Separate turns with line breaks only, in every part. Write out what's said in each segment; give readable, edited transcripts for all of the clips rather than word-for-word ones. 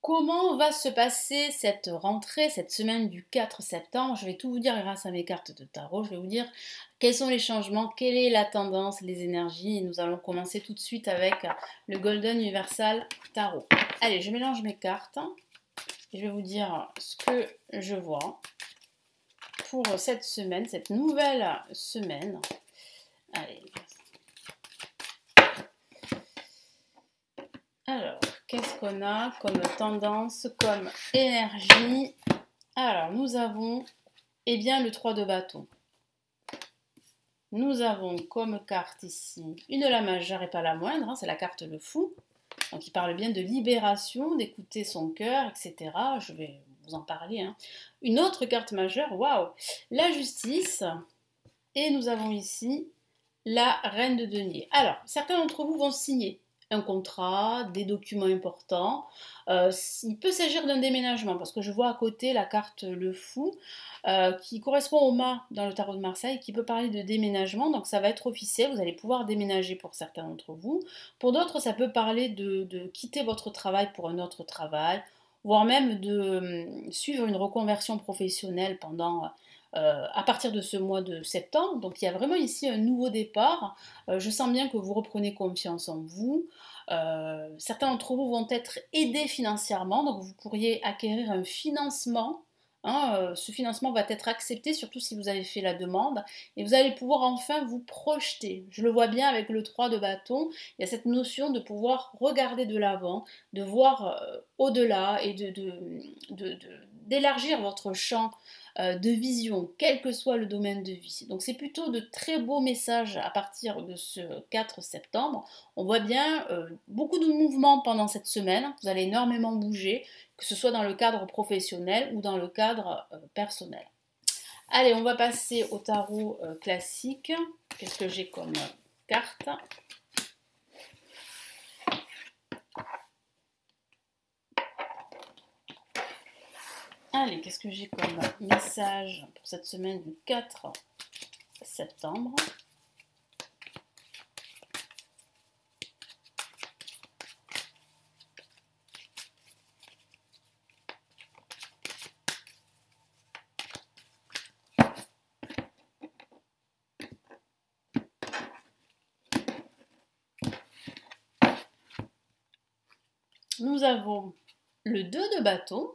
Comment va se passer cette rentrée, cette semaine du 4 septembre? Je vais tout vous dire grâce à mes cartes de tarot. Je vais vous dire quels sont les changements, quelle est la tendance, les énergies. Et nous allons commencer tout de suite avec le Golden Universal Tarot. Allez, je mélange mes cartes et je vais vous dire ce que je vois pour cette semaine, cette nouvelle semaine. Allez. Alors, qu'est-ce qu'on a comme tendance, comme énergie? Alors, nous avons, eh bien, le 3 de bâton. Nous avons comme carte ici une la majeure et pas la moindre, c'est la carte le fou. Donc, il parle bien de libération, d'écouter son cœur, etc. Je vais vous en parler. Une autre carte majeure, waouh, la justice. Et nous avons ici la reine de denier. Alors, certains d'entre vous vont signer un contrat, des documents importants. Il peut s'agir d'un déménagement, parce que je vois à côté la carte le fou, qui correspond au mât dans le tarot de Marseille, qui peut parler de déménagement, donc ça va être officiel, vous allez pouvoir déménager pour certains d'entre vous. Pour d'autres, ça peut parler de quitter votre travail pour un autre travail, voire même de suivre une reconversion professionnelle pendant à partir de ce mois de septembre. Donc il y a vraiment ici un nouveau départ. Je sens bien que vous reprenez confiance en vous. Certains d'entre vous vont être aidés financièrement, donc vous pourriez acquérir un financement. Ce financement va être accepté, surtout si vous avez fait la demande, et vous allez pouvoir enfin vous projeter. Je le vois bien avec le 3 de bâton, il y a cette notion de pouvoir regarder de l'avant, de voir au-delà et d'élargir votre champ de vision, quel que soit le domaine de vie. Donc c'est plutôt de très beaux messages à partir de ce 4 septembre. On voit bien beaucoup de mouvements pendant cette semaine, vous allez énormément bouger, que ce soit dans le cadre professionnel ou dans le cadre personnel. Allez, on va passer au tarot classique. Qu'est-ce que j'ai comme carte? Allez, qu'est-ce que j'ai comme message pour cette semaine du 4 septembre? Nous avons le 2 de bâton.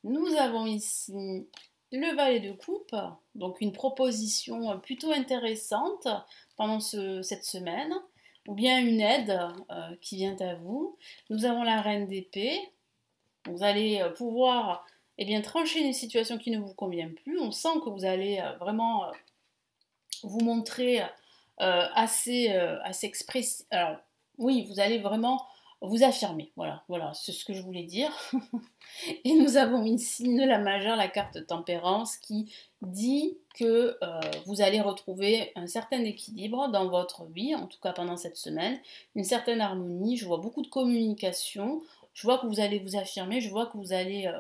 Nous avons ici le valet de coupe, donc une proposition plutôt intéressante pendant cette semaine, ou bien une aide qui vient à vous. Nous avons la reine d'épée. Vous allez pouvoir trancher une situation qui ne vous convient plus. On sent que vous allez vraiment vous montrer assez expressif. Alors oui, vous allez vraiment vous affirmer. Voilà, c'est ce que je voulais dire. Et nous avons ici la majeure, la carte tempérance, qui dit que vous allez retrouver un certain équilibre dans votre vie, en tout cas pendant cette semaine, une certaine harmonie. Je vois beaucoup de communication, je vois que vous allez vous affirmer, je vois que vous allez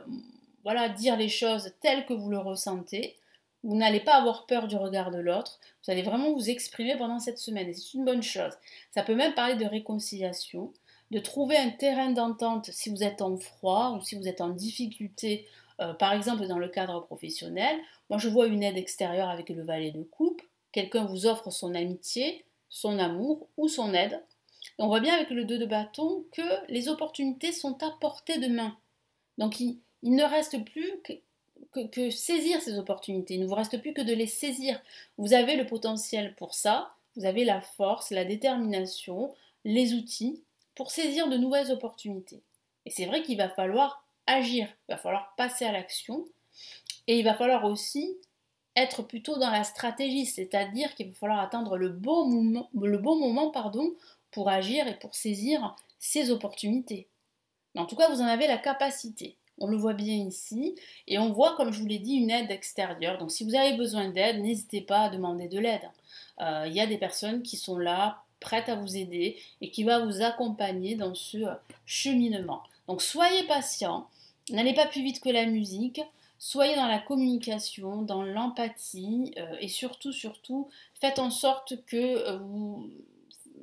dire les choses telles que vous le ressentez. Vous n'allez pas avoir peur du regard de l'autre, vous allez vraiment vous exprimer pendant cette semaine, et c'est une bonne chose. Ça peut même parler de réconciliation, de trouver un terrain d'entente si vous êtes en froid ou si vous êtes en difficulté, par exemple dans le cadre professionnel. Moi je vois une aide extérieure avec le valet de coupe, quelqu'un vous offre son amitié, son amour ou son aide. Et on voit bien avec le 2 de bâton que les opportunités sont à portée de main. Donc il ne reste plus que saisir ces opportunités, il ne vous reste plus que de les saisir. Vous avez le potentiel pour ça, vous avez la force, la détermination, les outils pour saisir de nouvelles opportunités. Et c'est vrai qu'il va falloir agir, il va falloir passer à l'action, et il va falloir aussi être plutôt dans la stratégie, c'est-à-dire qu'il va falloir attendre le bon moment pour agir et pour saisir ces opportunités. Mais en tout cas, vous en avez la capacité. On le voit bien ici, et on voit, comme je vous l'ai dit, une aide extérieure. Donc si vous avez besoin d'aide, n'hésitez pas à demander de l'aide. Il y a des personnes qui sont là, prêtes à vous aider, et qui vont vous accompagner dans ce cheminement. Donc soyez patient, n'allez pas plus vite que la musique, soyez dans la communication, dans l'empathie, et surtout, faites en sorte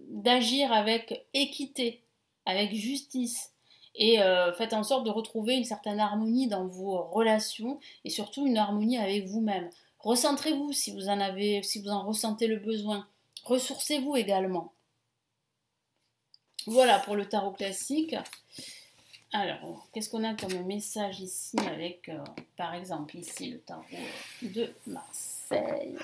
d'agir avec équité, avec justice, Et faites en sorte de retrouver une certaine harmonie dans vos relations et surtout une harmonie avec vous-même. Recentrez-vous si vous en avez, si vous en ressentez le besoin. Ressourcez-vous également. Voilà pour le tarot classique. Alors, qu'est-ce qu'on a comme message ici avec, par exemple, ici le tarot de Marseille.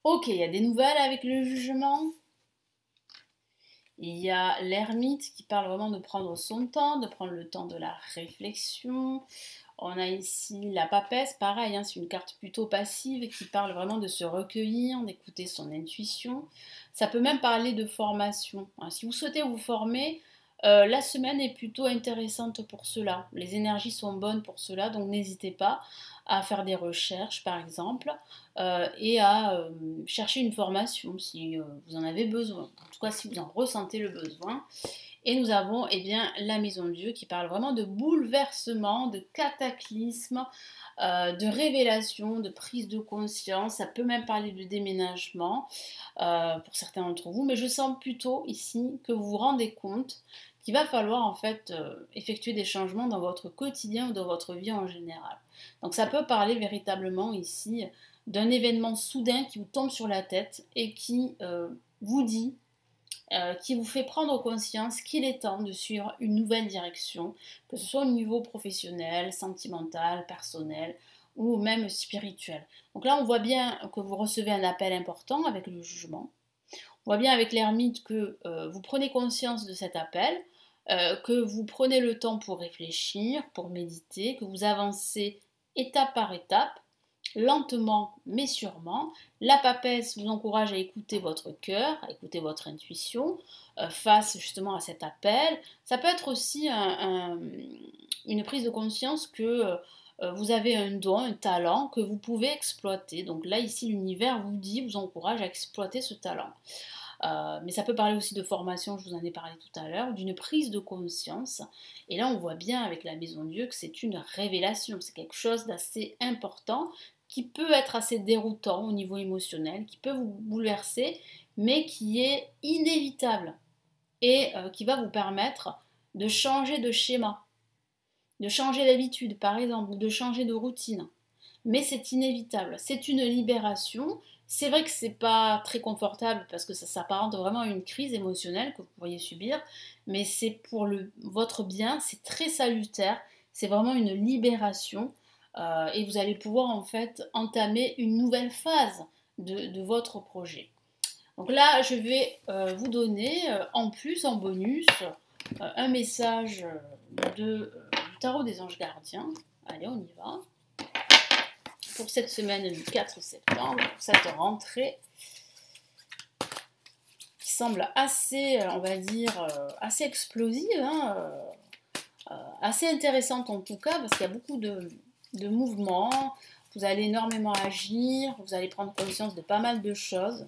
Ok, il y a des nouvelles avec le jugement. Il y a l'ermite qui parle vraiment de prendre son temps, de prendre le temps de la réflexion. On a ici la papesse, pareil, hein, c'est une carte plutôt passive qui parle vraiment de se recueillir, d'écouter son intuition. Ça peut même parler de formation, hein. Si vous souhaitez vous former, la semaine est plutôt intéressante pour cela. Les énergies sont bonnes pour cela, donc n'hésitez pas à faire des recherches, par exemple, et à chercher une formation si vous en avez besoin. En tout cas, si vous en ressentez le besoin. Et nous avons eh bien, la Maison de Dieu qui parle vraiment de bouleversement, de cataclysme, de révélation, de prise de conscience. Ça peut même parler de déménagement pour certains d'entre vous. Mais je sens plutôt ici que vous vous rendez compte qu'il va falloir en fait effectuer des changements dans votre quotidien ou dans votre vie en général. Donc ça peut parler véritablement ici d'un événement soudain qui vous tombe sur la tête et qui vous dit qui vous fait prendre conscience qu'il est temps de suivre une nouvelle direction, que ce soit au niveau professionnel, sentimental, personnel ou même spirituel. Donc là, on voit bien que vous recevez un appel important avec le jugement. On voit bien avec l'ermite que vous prenez conscience de cet appel, que vous prenez le temps pour réfléchir, pour méditer, que vous avancez étape par étape, lentement mais sûrement. La papesse vous encourage à écouter votre cœur, à écouter votre intuition face justement à cet appel. Ça peut être aussi une prise de conscience que vous avez un don, un talent que vous pouvez exploiter. Donc là, ici, l'univers vous dit, vous encourage à exploiter ce talent. Mais ça peut parler aussi de formation, je vous en ai parlé tout à l'heure, d'une prise de conscience. Et là, on voit bien avec la Maison de Dieu que c'est une révélation, c'est quelque chose d'assez important qui peut être assez déroutant au niveau émotionnel, qui peut vous bouleverser, mais qui est inévitable et qui va vous permettre de changer de schéma, de changer d'habitude par exemple, ou de changer de routine. Mais c'est inévitable, c'est une libération. C'est vrai que c'est pas très confortable parce que ça s'apparente vraiment à une crise émotionnelle que vous pourriez subir, mais c'est pour votre bien, c'est très salutaire, c'est vraiment une libération et vous allez pouvoir en fait entamer une nouvelle phase de votre projet. Donc là, je vais vous donner en plus, en bonus, un message du tarot des anges gardiens. Allez, on y va. Pour cette semaine du 4 septembre, pour cette rentrée qui semble assez, on va dire, assez explosive, hein, assez intéressante en tout cas, parce qu'il y a beaucoup de mouvements, vous allez énormément agir, vous allez prendre conscience de pas mal de choses.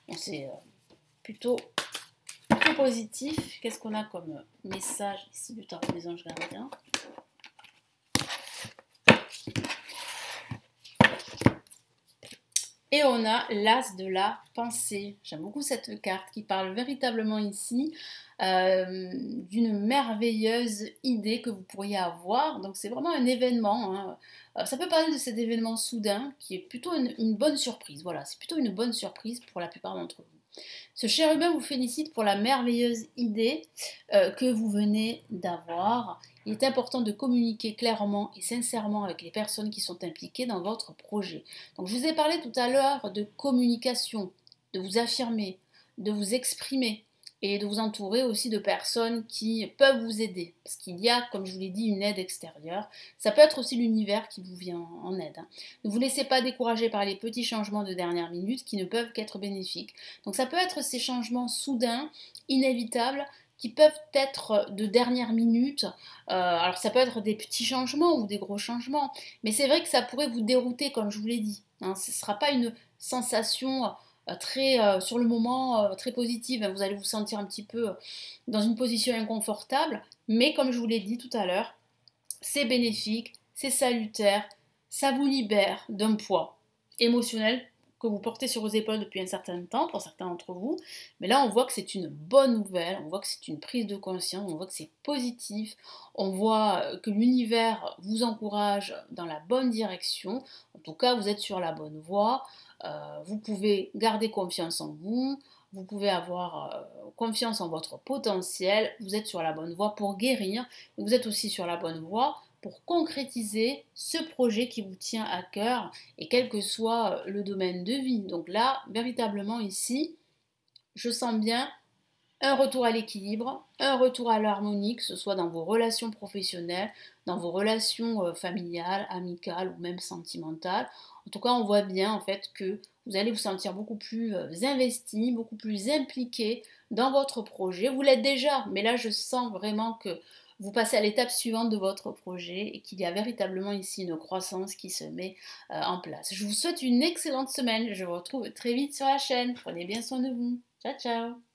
Donc c'est plutôt positif. Qu'est-ce qu'on a comme message ici du tarot des anges gardiens ? Et on a l'as de la pensée. J'aime beaucoup cette carte qui parle véritablement ici d'une merveilleuse idée que vous pourriez avoir. Donc c'est vraiment un événement, hein. Ça peut parler de cet événement soudain qui est plutôt une bonne surprise. Voilà, c'est plutôt une bonne surprise pour la plupart d'entre vous. Ce cher humain vous félicite pour la merveilleuse idée que vous venez d'avoir. Il est important de communiquer clairement et sincèrement avec les personnes qui sont impliquées dans votre projet. Donc je vous ai parlé tout à l'heure de communication, de vous affirmer, de vous exprimer et de vous entourer aussi de personnes qui peuvent vous aider. Parce qu'il y a, comme je vous l'ai dit, une aide extérieure. Ça peut être aussi l'univers qui vous vient en aide. Ne vous laissez pas décourager par les petits changements de dernière minute qui ne peuvent qu'être bénéfiques. Donc ça peut être ces changements soudains, inévitables, qui peuvent être de dernière minute. Alors ça peut être des petits changements ou des gros changements, mais c'est vrai que ça pourrait vous dérouter, comme je vous l'ai dit. Hein. Ce ne sera pas une sensation très, sur le moment, très positive. Vous allez vous sentir un petit peu dans une position inconfortable, mais comme je vous l'ai dit tout à l'heure, c'est bénéfique, c'est salutaire, ça vous libère d'un poids émotionnel que vous portez sur vos épaules depuis un certain temps, pour certains d'entre vous. Mais là, on voit que c'est une bonne nouvelle, on voit que c'est une prise de conscience, on voit que c'est positif, on voit que l'univers vous encourage dans la bonne direction. En tout cas, vous êtes sur la bonne voie. Vous pouvez garder confiance en vous, vous pouvez avoir confiance en votre potentiel, vous êtes sur la bonne voie pour guérir, vous êtes aussi sur la bonne voie pour concrétiser ce projet qui vous tient à cœur et quel que soit le domaine de vie. Donc là, véritablement ici, je sens bien un retour à l'équilibre, un retour à l'harmonie, que ce soit dans vos relations professionnelles, dans vos relations familiales, amicales ou même sentimentales. En tout cas, on voit bien en fait que vous allez vous sentir beaucoup plus investi, beaucoup plus impliqué dans votre projet. Vous l'êtes déjà, mais là je sens vraiment que vous passez à l'étape suivante de votre projet et qu'il y a véritablement ici une croissance qui se met en place. Je vous souhaite une excellente semaine. Je vous retrouve très vite sur la chaîne. Prenez bien soin de vous. Ciao, ciao!